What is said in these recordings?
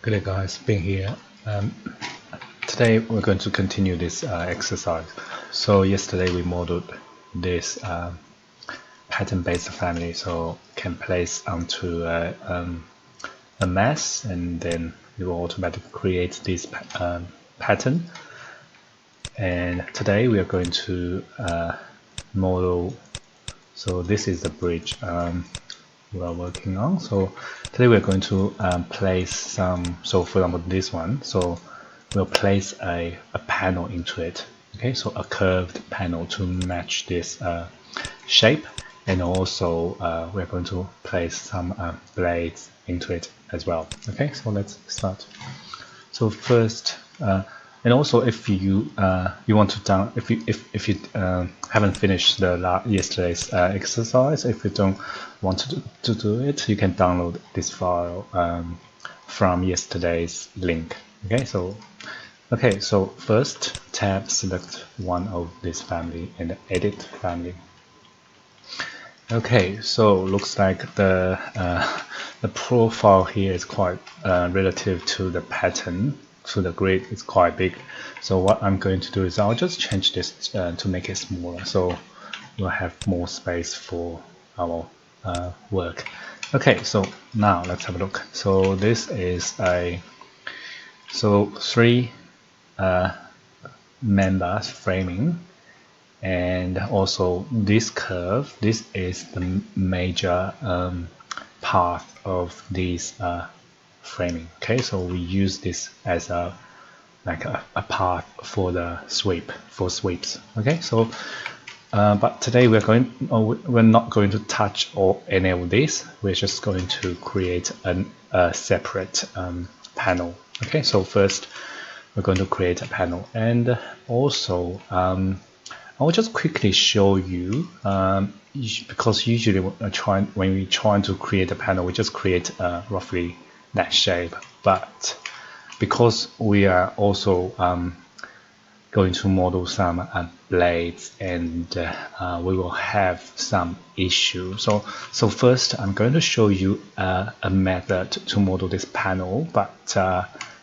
Good day guys, being here. Today we're going to continue this exercise. So yesterday we modeled this pattern-based family, so can place onto a mesh, and then it will automatically create this pattern. And today we are going to model. So this is the bridge we are working on. So today we're going to place some, so for example this one, so we'll place a panel into it. Okay, so a curved panel to match this shape, and also we're going to place some blades into it as well. Okay, so let's start. So first, and also if you you want to if you haven't finished the yesterday's exercise, if you don't want to do it, you can download this file from yesterday's link. Okay, so first select one of this family and edit family. Okay, so looks like the profile here is quite relative to the pattern, to the grid. It's quite big. So what I'm going to do is I'll just change this to make it smaller, so we'll have more space for our work. Okay, so now let's have a look. So this is three members framing. And also this curve, this is the major path of this framing. Okay, so we use this as a path for the sweeps. Okay, so but today we're not going to touch any of this. We're just going to create a separate panel. Okay, so first we're going to create a panel, and also I'll just quickly show you, because usually when we try to create a panel, we just create roughly that shape. But because we are also going to model some blades, and we will have some issues. So first, I'm going to show you a method to model this panel, but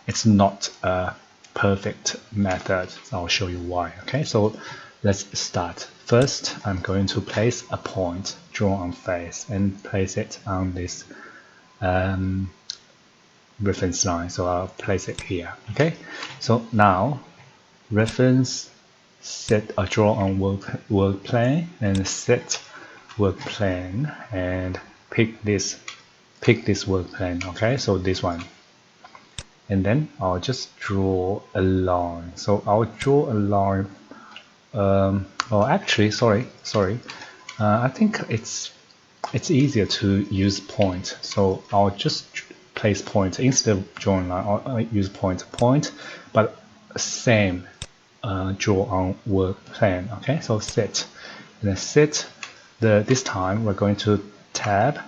it's not a perfect method. I'll show you why. Okay, so let's start. First, I'm going to place a point, draw on face, and place it on this reference line. So I'll place it here. Okay, so now reference, set a draw on work plane, and set work plane, and pick this work plane. Okay, so this one, and then I'll just draw a line. So I'll draw a line. Oh, actually, sorry. I think it's easier to use point. So I'll just place point instead of drawing line. I'll use point, but same draw on work plane. Okay, so set, and then set this time we're going to tab.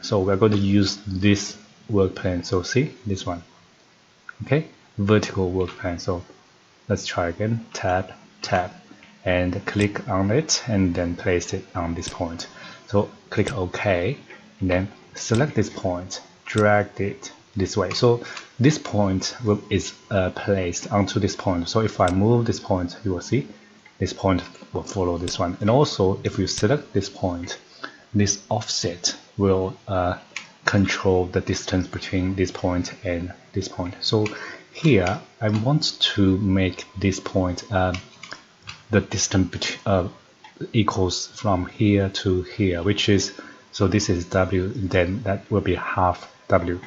So we're going to use this work plane. So see this one. Okay, vertical work plane. So let's try again. Tab, and click on it, and then place it on this point. So click OK, and then select this point, drag it this way. So this point is placed onto this point. So if I move this point, you will see this point will follow this one. And also, if you select this point, this offset will control the distance between this point and this point. So here I want to make this point the distance equals from here to here, which is, so this is W, then that will be half W.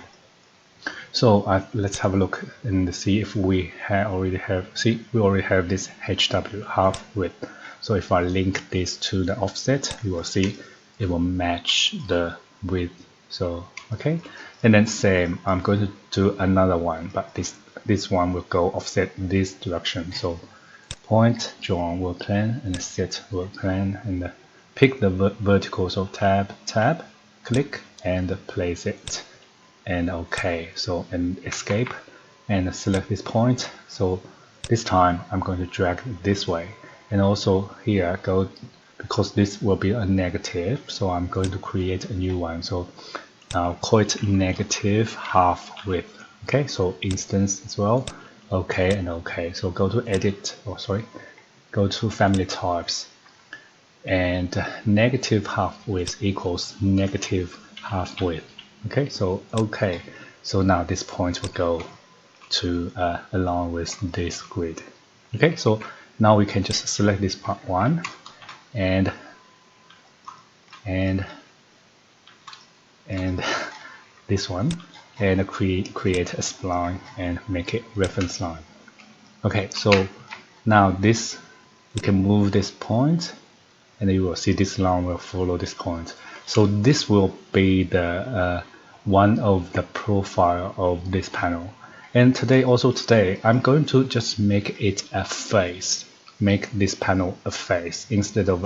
So let's have a look and see if we already have this HW, half width. So if I link this to the offset, you will see it will match the width. So okay, and then same, I'm going to do another one, but this one will go offset this direction. So point, draw on work plane, and set work plane, and pick the vertical. So tab, click, and place it, and OK. So and escape, and select this point. So this time I'm going to drag this way, and also here go, because this will be a negative. So I'm going to create a new one. So I'll call it negative half width. Okay, so instance as well. Okay and okay. So go to edit, go to family types, and negative half width equals negative half width. Okay, so okay. So now this point will go to along with this grid. Okay, so now we can just select this part one and and this one, and create a spline and make it reference line. Okay, so now this, you can move this point and you will see this line will follow this point. So this will be the one of the profile of this panel. And today I'm going to just make it a face, make this panel a face instead of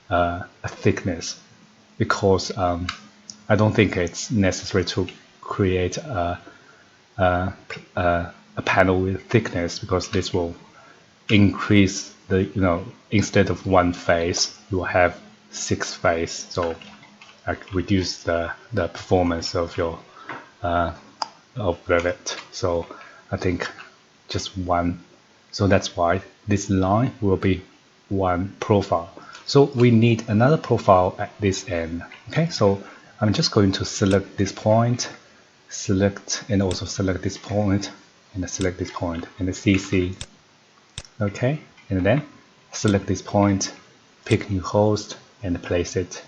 a thickness, because I don't think it's necessary to create a panel with thickness, because this will increase the, instead of one face you will have 6 face, so reduce the performance of your of Revit. So I think just one, so that's why this line will be one profile. So we need another profile at this end. Okay, so I'm just going to select this point, select, and also select this point, and select this point, and the CC. Okay, and then select this point, pick new host, and place it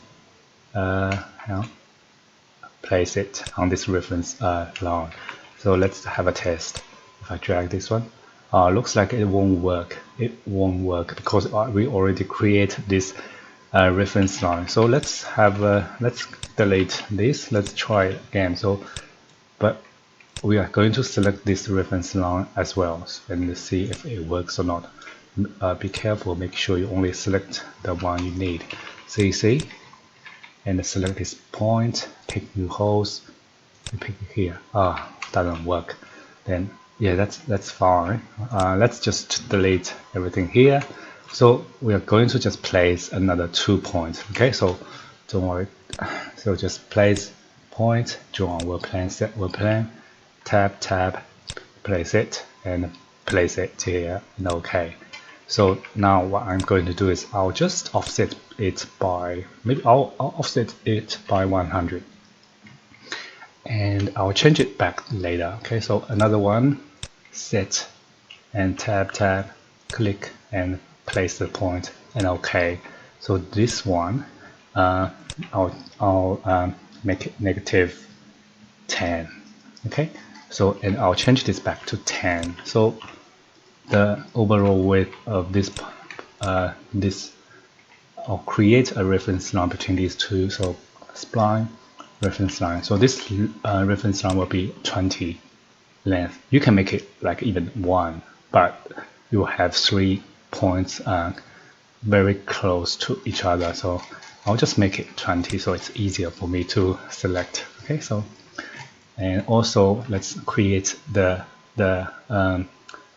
place it on this reference line. So let's have a test. If I drag this one, looks like it won't work. It won't work because we already create this reference line. So let's delete this. Let's try it again. So, but we are going to select this reference line as well and see if it works or not. Be careful, make sure you only select the one you need. CC, and select this point, pick new host, and pick it here. Doesn't work. Then yeah, that's fine. Let's just delete everything here. So we are going to just place another 2 points. Okay, so don't worry. So just place point, draw on work plane, set work plane, tab, place it, and place it here, and okay. So now what I'm going to do is I'll just offset it by, maybe I'll offset it by 100, and I'll change it back later. Okay, so another one, set, and tab, click, and place the point, and okay. So this one, I'll make it negative 10. Okay, so, and I'll change this back to 10. So the overall width of this I'll create a reference line between these two. So spline, reference line. So this reference line will be 20 length. You can make it like even 1, but you will have 3 points very close to each other. So I'll just make it 20 so it's easier for me to select. Okay, so, and also let's create the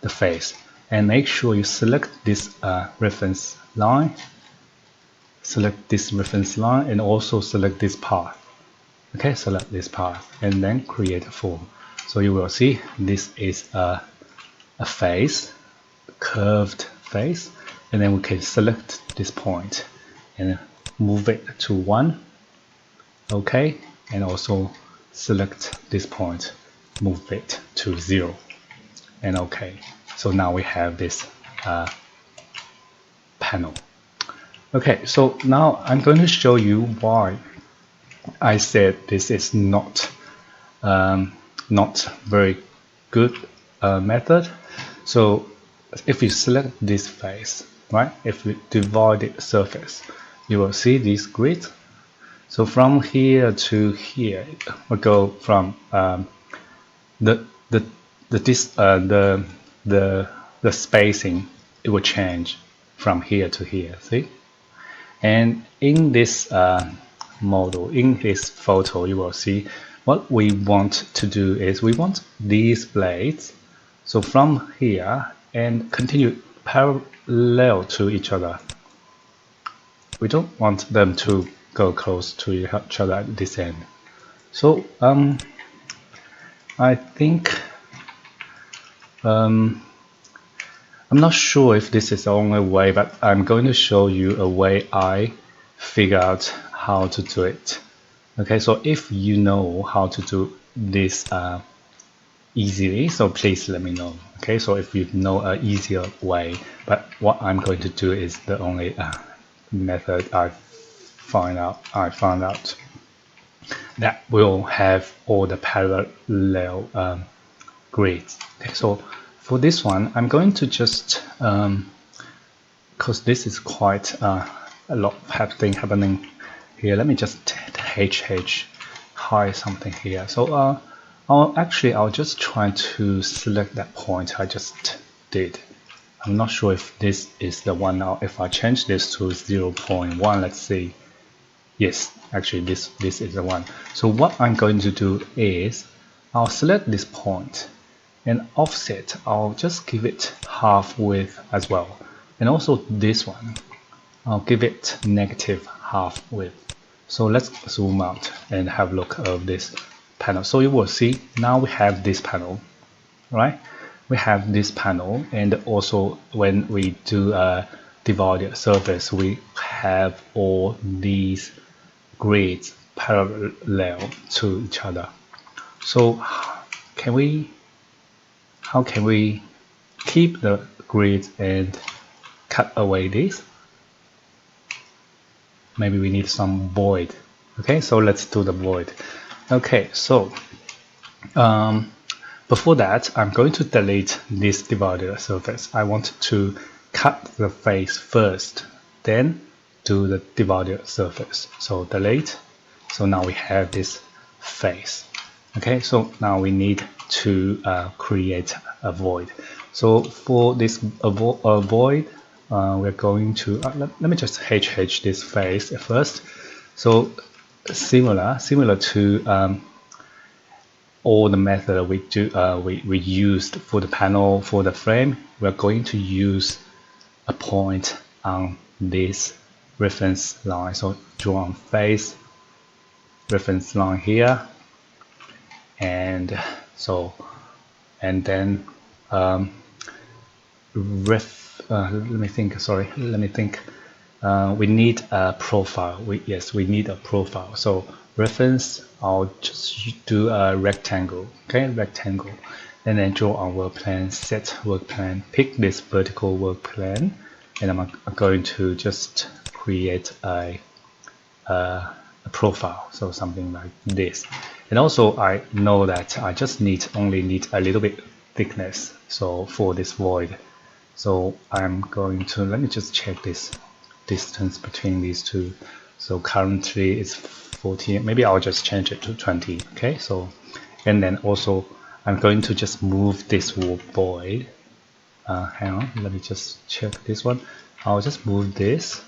face, and make sure you select this reference line, and also select this path. Okay, select this path and then create a form. So you will see this is a face, curved face, and then we can select this point and move it to 1. Okay, and also select this point, move it to 0, and okay. So now we have this panel. Okay, so now I'm going to show you why I said this is not very good method. So if you select this face, right? If we divide the surface, you will see this grid. So from here to here, we go from the spacing. It will change from here to here. See, and in this model, in this photo, you will see what we want to do is we want these blades, so from here and continue parallel to each other. We don't want them to go close to each other at this end. So I think I'm not sure if this is the only way, but I'm going to show you a way I figure out how to do it. Okay, so if you know how to do this easily, so please let me know. Okay, so if you know an easier way, but what I'm going to do is the only method I found out that will have all the parallel grids. Okay, so for this one, I'm going to just because this is quite a lot happening here. Let me just hide something here. So I'll just try to select that point I just did. I'm not sure if this is the one now. If I change this to 0.1, let's see. Yes, actually this is the one. So what I'm going to do is I'll select this point and offset. I'll just give it half width as well. And also this one, I'll give it negative half width. So let's zoom out and have a look of this panel. So you will see now we have this panel, right? We have this panel, and also when we do a divided surface, we have all these grids parallel to each other. So how can we keep the grids and cut away this? Maybe we need some void. Okay, so let's do the void. Okay, so before that, I'm going to delete this divided surface. I want to cut the face first, then do the divided surface. So delete. So now we have this face. Okay, so now we need to create a void. So for this void, we're going to let me just HH this face first. So similar to all the method we used for the panel, for the frame, we're going to use a point on this reference line. So draw on face, reference line here, and then let me think. We need a profile. We need a profile. So reference, I'll just do a rectangle. Okay, rectangle, and then draw on work plane, set work plane, pick this vertical work plane, and I'm going to just create a profile. So something like this. And also I know that I just only need a little bit thickness. So for this void, so I'm going to, let me just check this distance between these two. So currently it's 40, maybe I'll just change it to 20. Okay, so, and then also I'm going to just move this void. Hang on, let me just check this one. I'll just move this.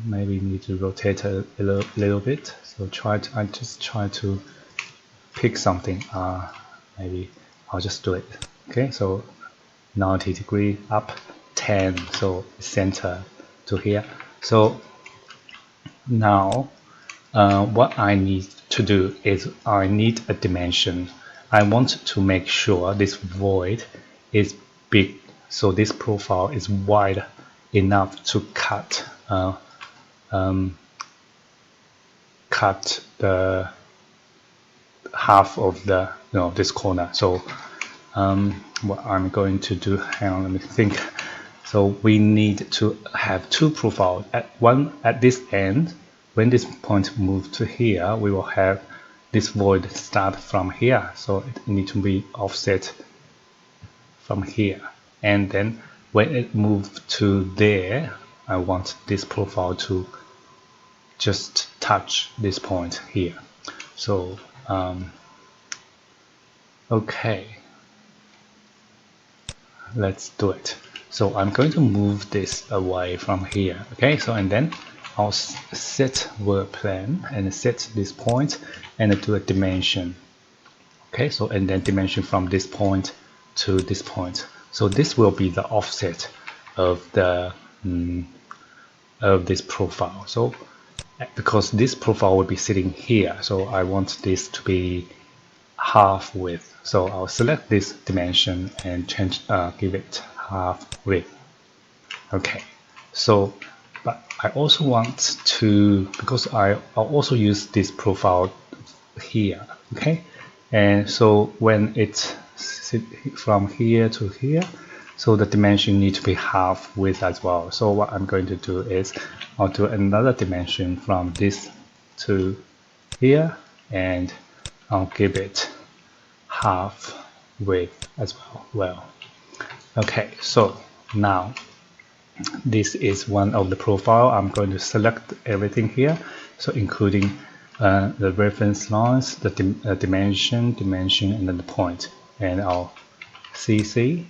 Maybe need to rotate a little bit. So I just try to pick something. Maybe I'll just do it. Okay, so 90 degree up, 10, so center to here. So now what I need to do is I need a dimension. I want to make sure this void is big, so this profile is wide enough to cut the half of the this corner. So what I'm going to do, hang on, let me think. So we need to have two profiles. At this end, when this point moves to here, we will have this void start from here. So it needs to be offset from here. And then when it moves to there, I want this profile to just touch this point here. So okay, let's do it. So I'm going to move this away from here. Okay, so and then I'll set work plane and set this point and do a dimension. Okay, so and then dimension from this point to this point. So this will be the offset of the of this profile. So because this profile will be sitting here, so I want this to be half width. So I'll select this dimension and change, give it half width. Okay, so but I also want to, because I'll also use this profile here. Okay, and so when it's from here to here, so the dimension need to be half width as well. So what I'm going to do is I'll do another dimension from this to here, and I'll give it half width as well. Okay, so now this is one of the profile. I'm going to select everything here, so including the reference lines, the dimension, and then the point, and I'll CC.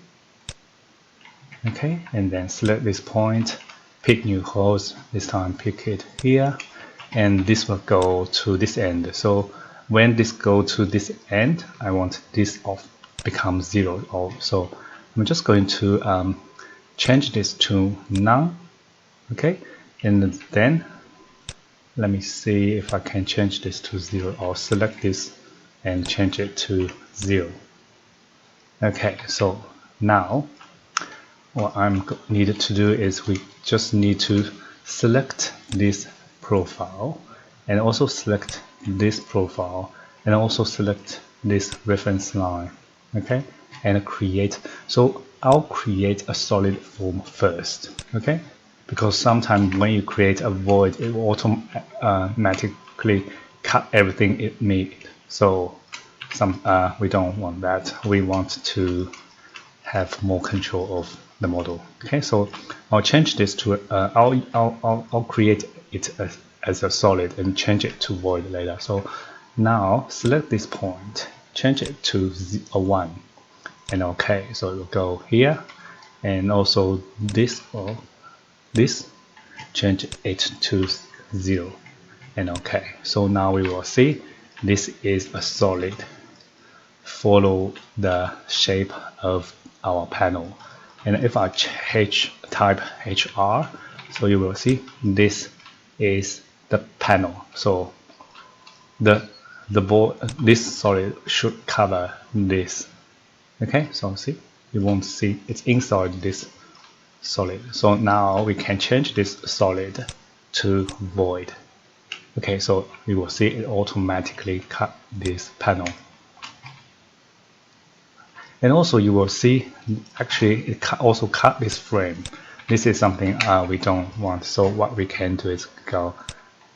Okay, and then select this point, pick new host, this time pick it here, and this will go to this end. So when this go to this end, I want this off become 0 off. So I'm just going to change this to none. Okay, and then let me see if I can change this to 0. I'll select this and change it to 0. Okay, so now what I'm needed to do is we just need to select this profile and also select this profile and also select this reference line. Okay, and create. So I'll create a solid form first. Okay, because sometimes when you create a void, it will automatically cut everything it made. So we don't want that. We want to have more control of the model. Okay, so I'll change this to I'll create it as a solid and change it to void later. So now select this point, change it to a 1, and okay. So it will go here, and also this or this, change it to 0, and okay. So now we will see this is a solid. Follow the shape of our panel, and if I type HR, so you will see this is the panel. So this solid should cover this. Okay, so see, you won't see it's inside this solid. So now we can change this solid to void. Okay, so you will see it automatically cut this panel. And also you will see actually it also cut this frame. This is something we don't want. So what we can do is go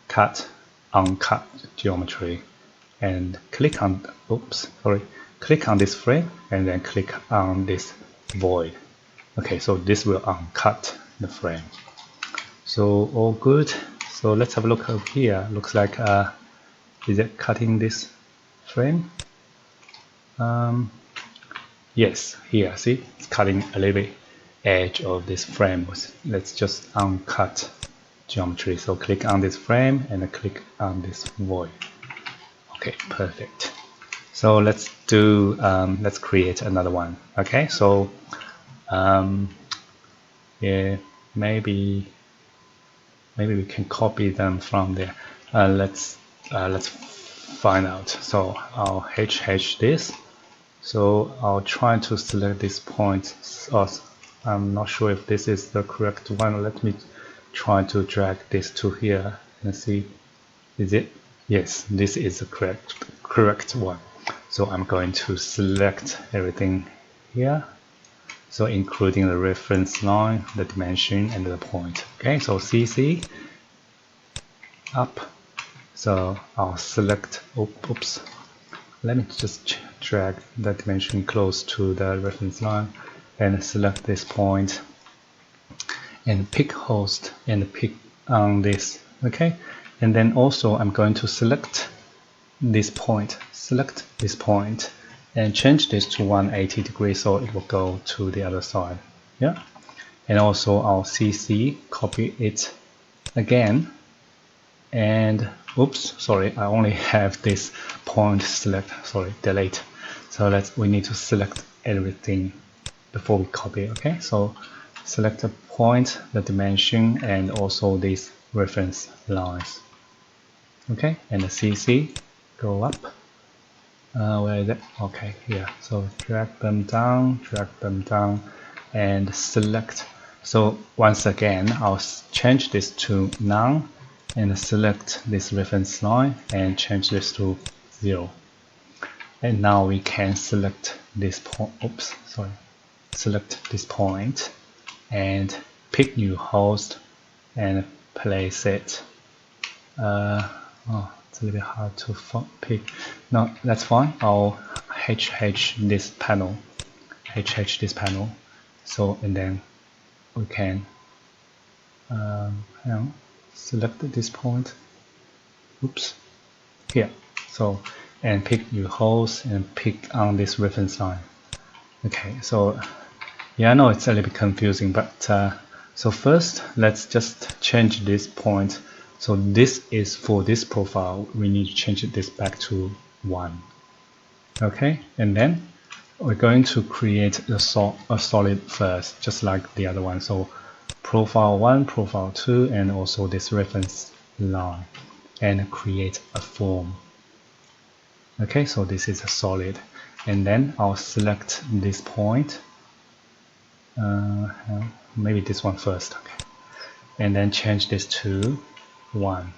cut, uncut geometry, and click on click on this frame and then click on this void. Okay, so this will uncut the frame. So all good. So let's have a look over here. Looks like is it cutting this frame? Yes, here, see, it's cutting a little bit edge of this frame. Let's just uncut geometry. So click on this frame and click on this void. Okay, perfect. So let's do, let's create another one. Okay, so yeah, maybe we can copy them from there. Let's find out. So I'll HH this. So I'll try to select this point. I'm not sure if this is the correct one. Let me try to drag this to here and see. Is it? Yes, this is the correct one. So I'm going to select everything here. So including the reference line, the dimension, and the point. Okay, so CC up. So I'll select. Oops. Let me just drag the dimension close to the reference line and select this point and pick host and pick on this. Okay, and then also I'm going to select this point, and change this to 180 degrees so it will go to the other side. Yeah, and also I'll CC, copy it again, and oops, sorry, I only have this point select, sorry, delete. So we need to select everything before we copy. Okay, so select the point, the dimension, and also these reference lines. Okay, and the CC, go up, Where is it? Okay, here. So drag them down, and select. So once again, I'll change this to none and select this reference line and change this to 0. And now we can select this point. Oops, sorry. Select this point and pick new host and place it. Oh, it's a little bit hard to pick. No, that's fine. I'll HH this panel. HH this panel. So, and then we can select this point. Oops. Here. So, and pick new host and pick on this reference line. Okay, so yeah, I know it's a little bit confusing, but so first let's just change this point. So this is for this profile, we need to change this back to 1. Okay, and then we're going to create a solid first, just like the other one. So profile 1, profile 2, and also this reference line, and create a form. Okay, so this is a solid, and then I'll select this point. Maybe this one first. Okay, and then change this to 1,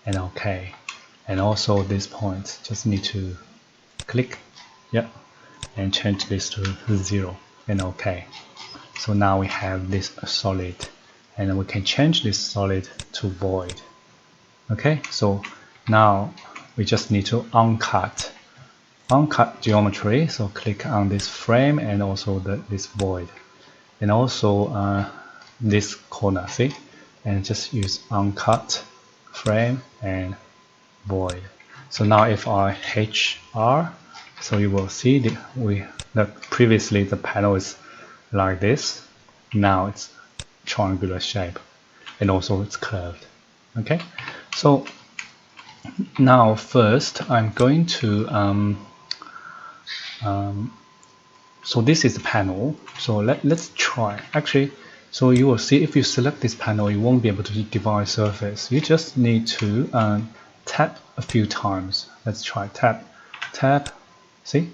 and OK. And also this point, just need to click, yep, and change this to 0, and OK. So now we have this solid, and we can change this solid to void. Okay, so now we just need to uncut geometry. So click on this frame and also this void, and also this corner, see, and just use uncut frame and void. So now if I HR, so you will see that previously the panel is like this. Now it's triangular shape, and also it's curved. Okay, so now first I'm going to so this is the panel. So let's try. Actually, so you will see if you select this panel, you won't be able to divide surface. You just need to tap a few times. Let's try tap. See.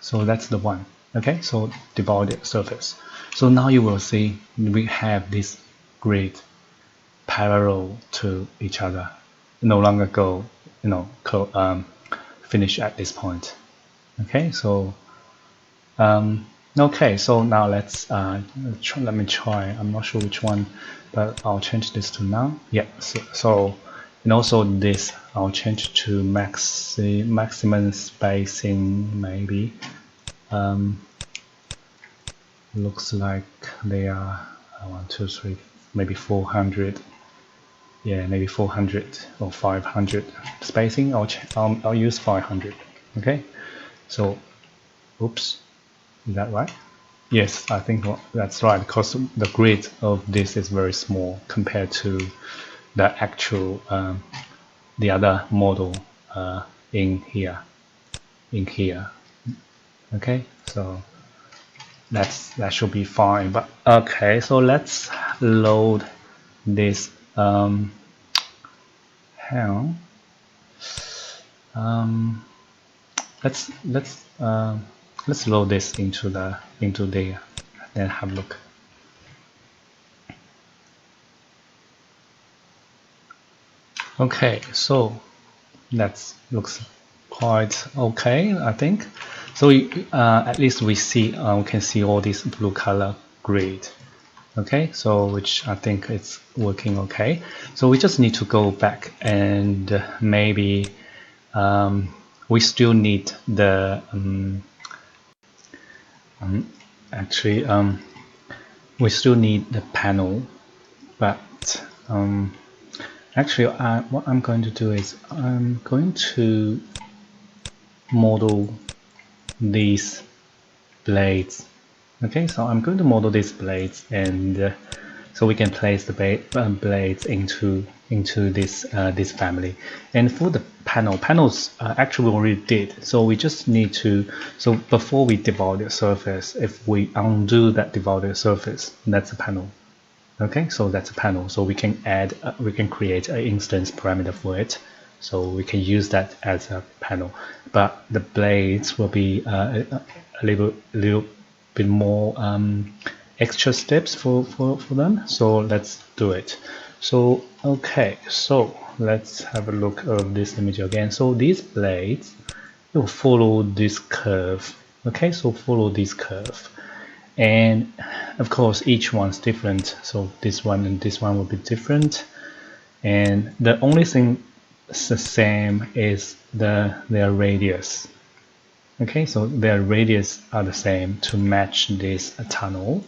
So that's the one. Okay. So divide surface. So now you will see we have this grid parallel to each other. No longer go, finish at this point. Okay. So okay, so now let me try. I'm not sure which one, but I'll change this to none. Yeah, so and also this I'll change to maximum spacing, maybe. Looks like they are 1, 2, 3, maybe 400. Yeah, maybe 400 or 500 spacing. I'll use 500. Okay, so oops. Is that right? Yes, I think that's right, because the grid of this is very small compared to the actual the other model in here. Okay, so that should be fine. But okay, so let's load this let's load this into there and have a look. Okay, so that looks quite okay, I think. So at least we can see all this blue color grid. Okay, so which I think it's working okay. So we just need to go back and maybe we still need the we still need the panel, but actually what I'm going to do is I'm going to model these blades. Okay, so I'm going to model these blades, and so we can place the blades into this family. And for the panels actually we already did, so we just need to, so before we divide the surface, if we undo that divided surface, that's a panel. Okay, so that's a panel, so we can add we can create an instance parameter for it. so we can use that as a panel, but the blades will be a little bit more extra steps for them. So let's do it. So okay, so let's have a look at this image again. So these blades will follow this curve. Okay, so follow this curve, and of course each one's different, so this one and this one will be different, and the only thing the same is their radius. Okay, so their radius are the same to match this tunnel,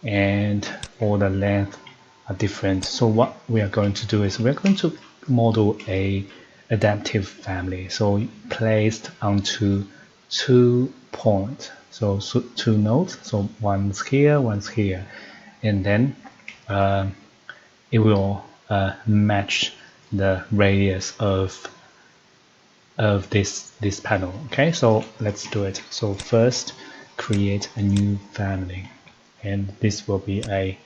and all the length are different. So what we are going to do is we're going to model a adaptive family, so placed onto 2 points, so 2 nodes, so one's here, and then it will match the radius of this panel. Okay, so let's do it. So first create a new family, and this will be a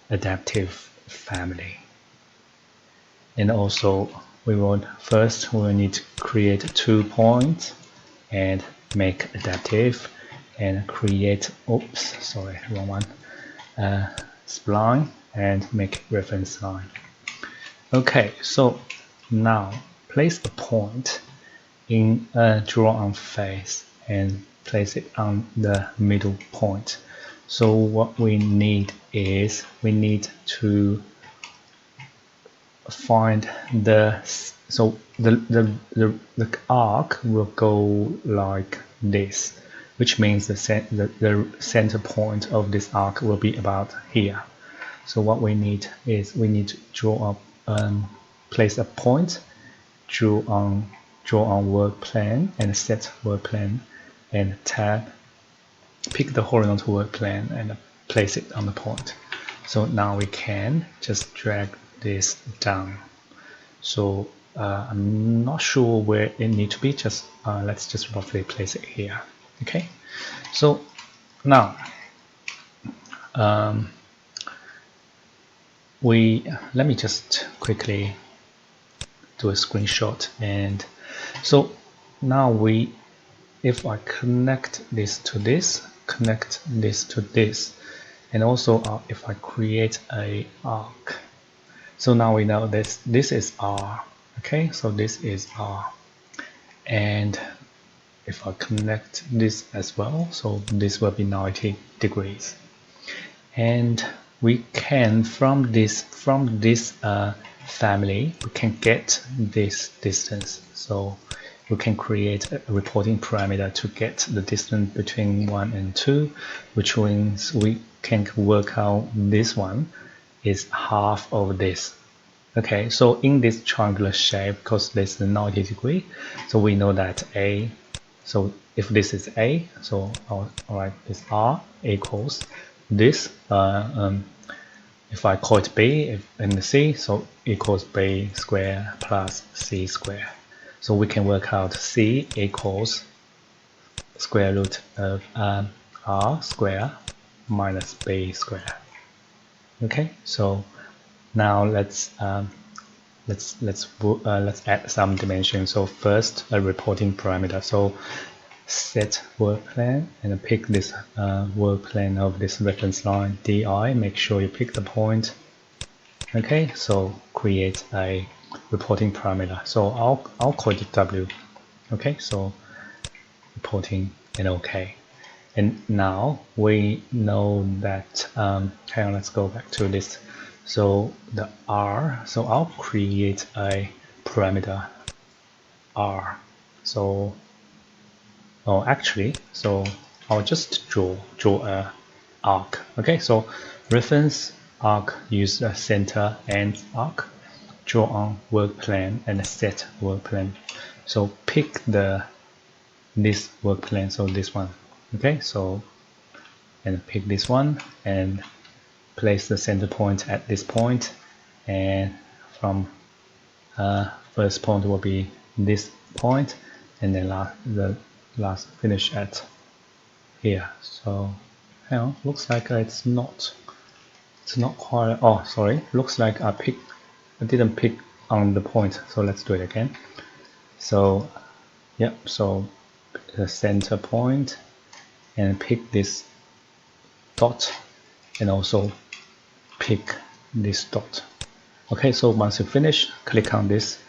adaptive family. And also we will need to create 2 points and make adaptive, and create wrong one, spline, and make reference line. Okay, so now place a point in a draw on face and place it on the middle point. So what we need is we need to find the arc will go like this, which means the center point of this arc will be about here. So what we need is we need to draw up, place a point, draw on work plane and set work plane, and pick the horizontal work plane and place it on the point. So now we can just drag this down. So I'm not sure where it needs to be, just let's just roughly place it here. Okay, so now let me just quickly do a screenshot. And so now if I connect this to this, connect this to this, and also if I create a arc, so now we know this is R. Okay, so this is R, and if I connect this as well, so this will be 90 degrees, and we can from this family we can get this distance. So we can create a reporting parameter to get the distance between 1 and 2, which means we can work out this one is half of this. Okay, so in this triangular shape, because this is 90 degree, so we know that A, so if this is A, so I'll write this R equals this, if I call it B and C, so equals B square plus C square. So we can work out C equals square root of R square minus B square. Okay, so now let's add some dimension. So first a reporting parameter. So set work plane and pick this work plane of this reference line DI. Make sure you pick the point. Okay, so create a reporting parameter. So I'll call it W. Okay, so reporting and OK. And now we know that, hang on, let's go back to this. So the R, so I'll create a parameter R. So, so I'll just draw a arc. Okay, so reference arc, use the center and arc, draw on work plane and set work plane. So pick this work plane, so this one. Okay, so and pick this one and place the center point at this point, and from first point will be this point, and then the last finish at here. So hang on, looks like it's not quite, oh sorry, looks like I didn't pick on the point. So let's do it again. So yep, so the center point and pick this dot and also pick this dot. Okay, so once you finish, click on this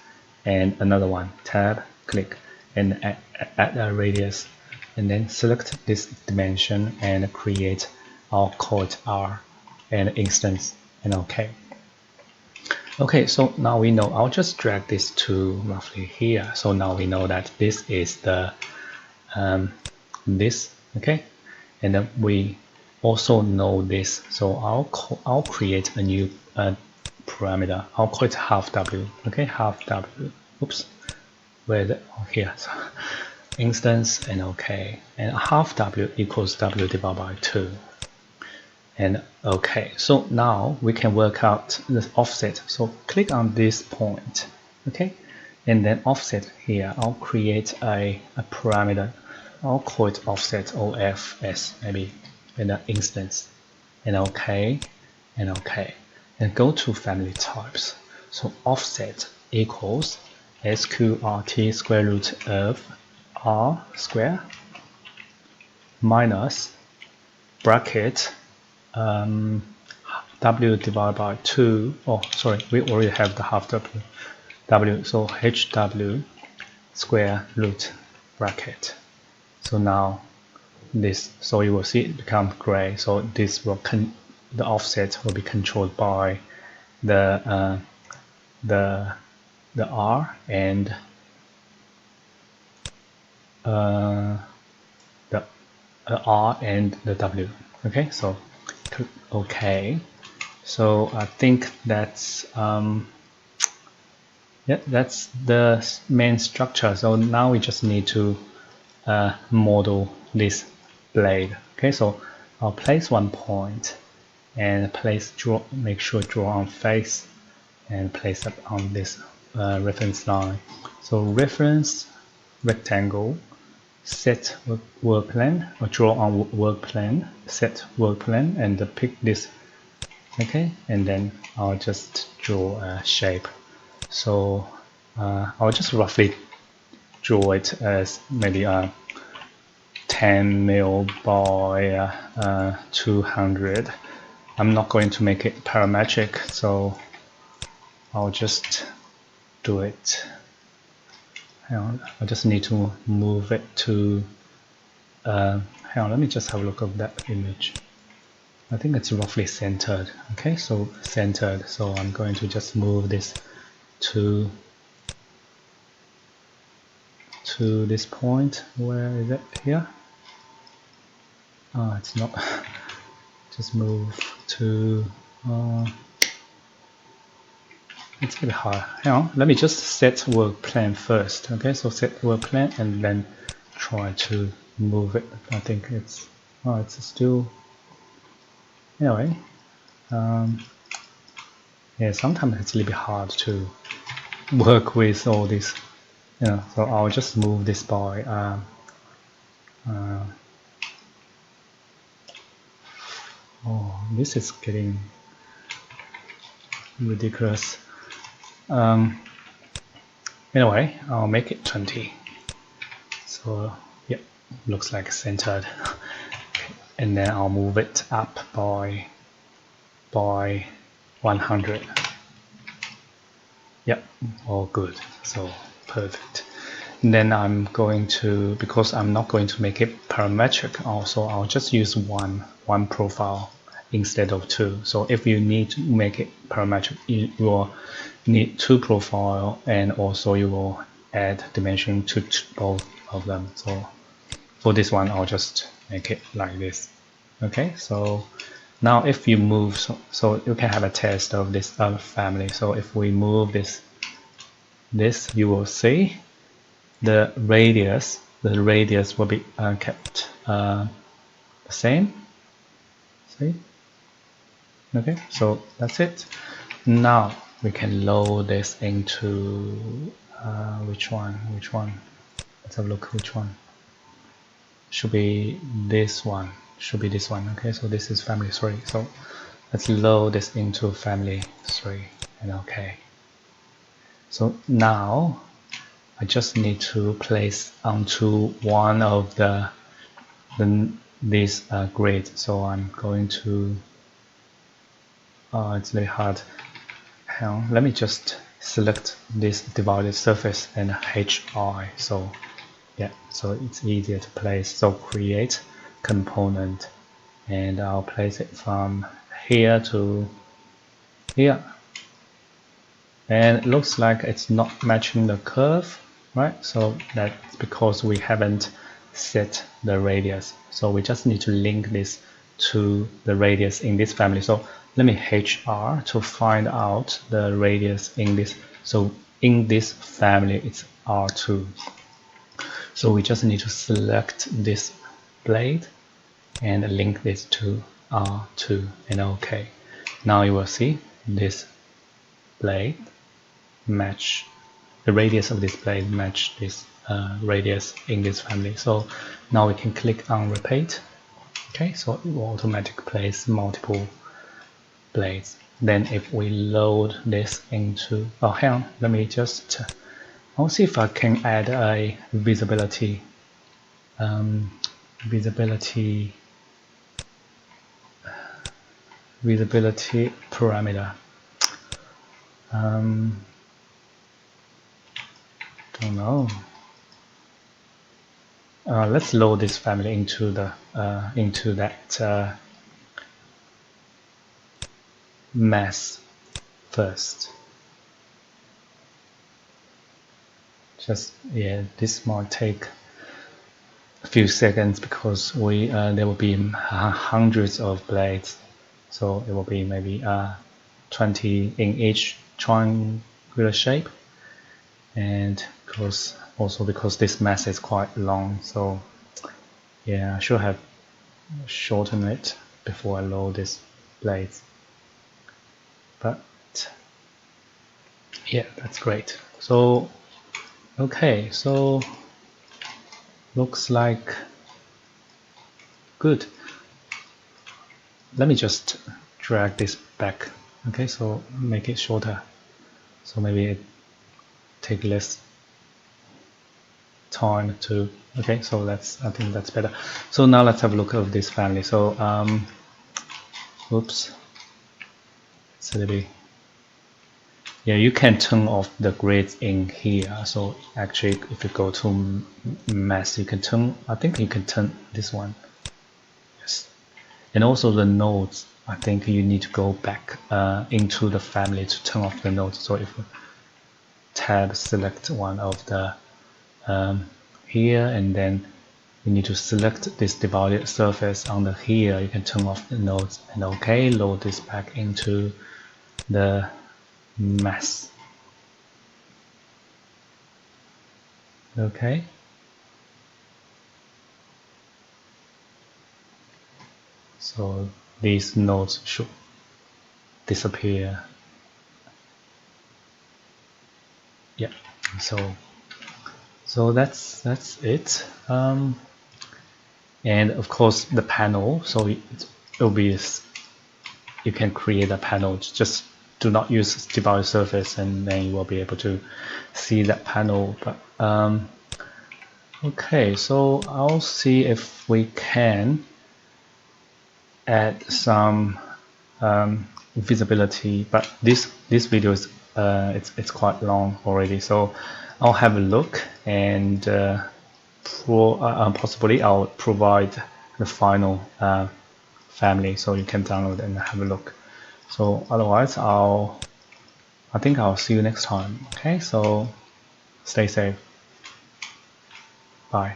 and another one, tab, click, and add a radius, and then select this dimension and create, I'll call it R, and instance, and OK. Okay, so now we know, I'll just drag this to roughly here. So now we know that this is the this, okay, and then we also know this. So I'll create a new parameter. I'll call it half W. Okay, half W. Oops, where is it? Oh, here. So, instance and OK, and half W equals W divided by 2. And OK, so now we can work out the offset. So click on this point, okay, and then offset here. I'll create a parameter. I'll call it offset OFS maybe, in the instance, and OK, and OK, and go to family types. So offset equals sqrt square root of r square minus bracket W divided by 2. Oh, sorry, we already have the half W. W, so HW square root bracket. So now this, so you will see it become gray. So this will the offset will be controlled by the R and the R and the W. Okay, so OK. So I think that's yeah, that's the main structure. So now we just need to model this blade. Okay, so I'll place one point and make sure draw on face and place it on this reference line. So reference rectangle, set work plane, or draw on work plane, set work plane, and pick this. Okay, and then I'll just draw a shape. So I'll just roughly draw it as maybe 10 mil by 200. I'm not going to make it parametric, so I'll just do it. Hang on, I just need to move it to hang on, let me just have a look at that image. I think it's roughly centered. Okay, so centered, so I'm going to just move this to this point. Where is it? Here? Oh, it's not. Just move to it's a bit hard. Hang on, let me just set work plane first. Okay, so set work plane and then try to move it. I think it's still, anyway, yeah, sometimes it's a little bit hard to work with all this, you know, so I'll just move this by oh, this is getting ridiculous. Anyway, I'll make it 20. So yep, looks like centered. And then I'll move it up by 100. Yep, all good. So perfect. And then I'm going to, because I'm not going to make it parametric also, I'll just use one profile instead of 2. So if you need to make it parametric, you will need 2 profile, and also you will add dimension to both of them. So for this one, I'll just make it like this. Okay, so now if you move, so you can have a test of this family. So if we move this, you will see the radius will be kept the same. See? Okay, so that's it. Now we can load this into which one? Let's have a look. Which one? Should be this one. Okay, so this is family 3. So let's load this into family 3 and OK. So now I just need to place onto one of this grid. So I'm going to, it's very hard. Hang on, let me just select this divided surface and HI. So yeah, so it's easier to place. So create component, and I'll place it from here to here. And it looks like it's not matching the curve, right? So that's because we haven't set the radius. So we just need to link this to the radius in this family. So let me HR to find out the radius in this. So in this family, it's R2. So we just need to select this blade and link this to R2 and OK. Now you will see this blade match the radius of this blade match this radius in this family. So now we can click on repeat. Okay, so it will automatically place multiple blades. Then if we load this into, oh hang on, let me just, I'll see if I can add a visibility parameter. Don't know. Let's load this family into the into that mass first. Just yeah, this might take a few seconds because we there will be hundreds of blades, so it will be maybe 20 in each triangular shape, and because this mass is quite long, so yeah, I should have shortened it before I load this blades. But yeah, that's great. So okay, so looks like good. Let me just drag this back. Okay, so make it shorter. So maybe it take less time to. Okay, so I think that's better. So now let's have a look at this family. So oops, it's a little bit. Yeah, you can turn off the grids in here. So actually, if you go to mass, you can turn. I think you can turn this one. Yes, and also the nodes. I think you need to go back into the family to turn off the nodes. So if you tab select one of the here, and then you need to select this divided surface under here. You can turn off the nodes and OK. Load this back into the mass. Okay. So these nodes should disappear. Yeah. So that's it. And of course the panel. So it'll be, you can create a panel. Just do not use divided surface, and then you will be able to see that panel. But okay, so I'll see if we can add some visibility, but this video is it's quite long already, so I'll have a look, and possibly I'll provide the final family so you can download and have a look. So otherwise I think I'll see you next time. Okay, so stay safe. Bye.